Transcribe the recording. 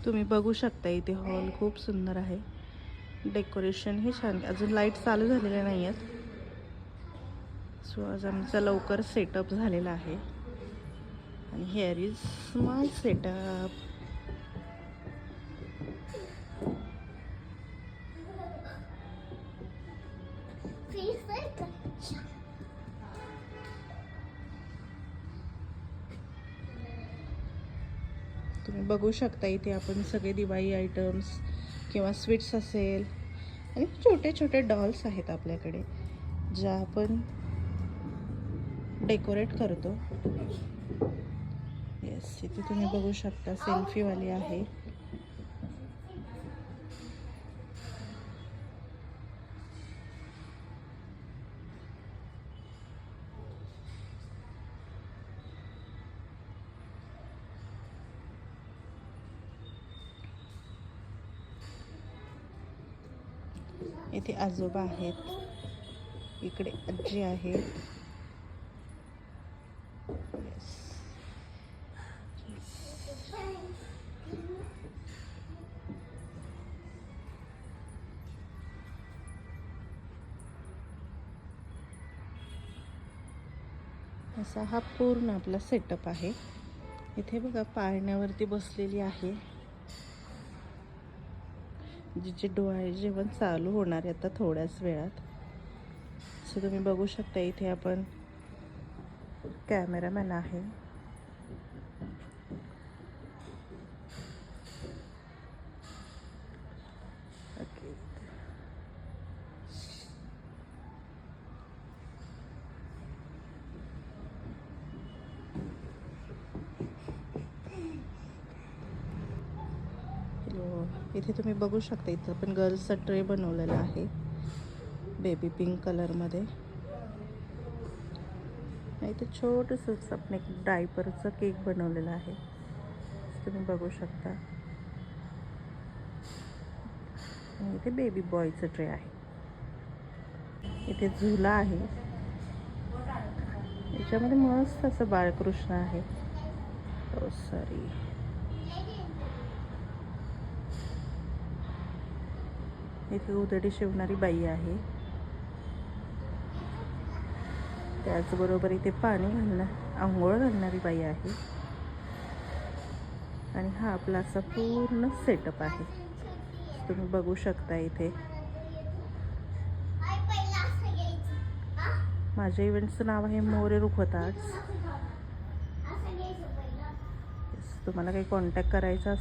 तुम्ही बघू शकता इथे हॉल खूप सुंदर आहे. डेकोरेशन हे छान. अजून लाईट चालू झालेल्या नाही आहेत. सो आज आमचा लवकर सेटअप झालेला आहे. आणि हिअर इज माय सेटअप. तुम्ही बघू शकता इथे आपण सगळे दिवाळी आयटम्स किंवा स्वीट्स असेल आणि छोटे छोटे डॉल्स आहेत आपल्याकडे, ज्या आपण डेकोरेट करतो. येस, इथे तुम्ही बघू शकता सेल्फीवाली आहे. इथे आजोबा आहेत, इकडे आजी आहे. असा हा पूर्ण आपला सेटअप आहे. इथे बघा पाळण्यावरती बसलेली आहे, जिचे डोळे जेवण चालू होणार आहे आता थोड्याच वेळात. सो तुम्ही बघू शकता इथे आपण कॅमेरामॅन आहे. ओके, इथे तुम्ही बघू शकता इथं आपण गर्ल्सचा ट्रे बनवलेला आहे बेबी पिंक कलरमध्ये. इथे छोटंसंच आपण एक डायपरचं केक बनवलेला आहे, तुम्ही बघू शकता. आणि इथे बेबी बॉयचं ट्रे आहे. इथे झुला आहे, याच्यामध्ये मस्त असं बाळकृष्ण आहे. ओ सॉरी, इथे उधडी शिवणारी बाई आहे. त्याचबरोबर इथे पाणी आंघोळ घालणारी बाई आहे. आणि हा आपला असा पूर्ण सेटअप आहे, तुम्ही बघू शकता. इथे माझ्या इव्हेंटचं नाव आहे मोरे रुखवत आर्ट्स. तुम्हाला काही कॉन्टॅक्ट करायचा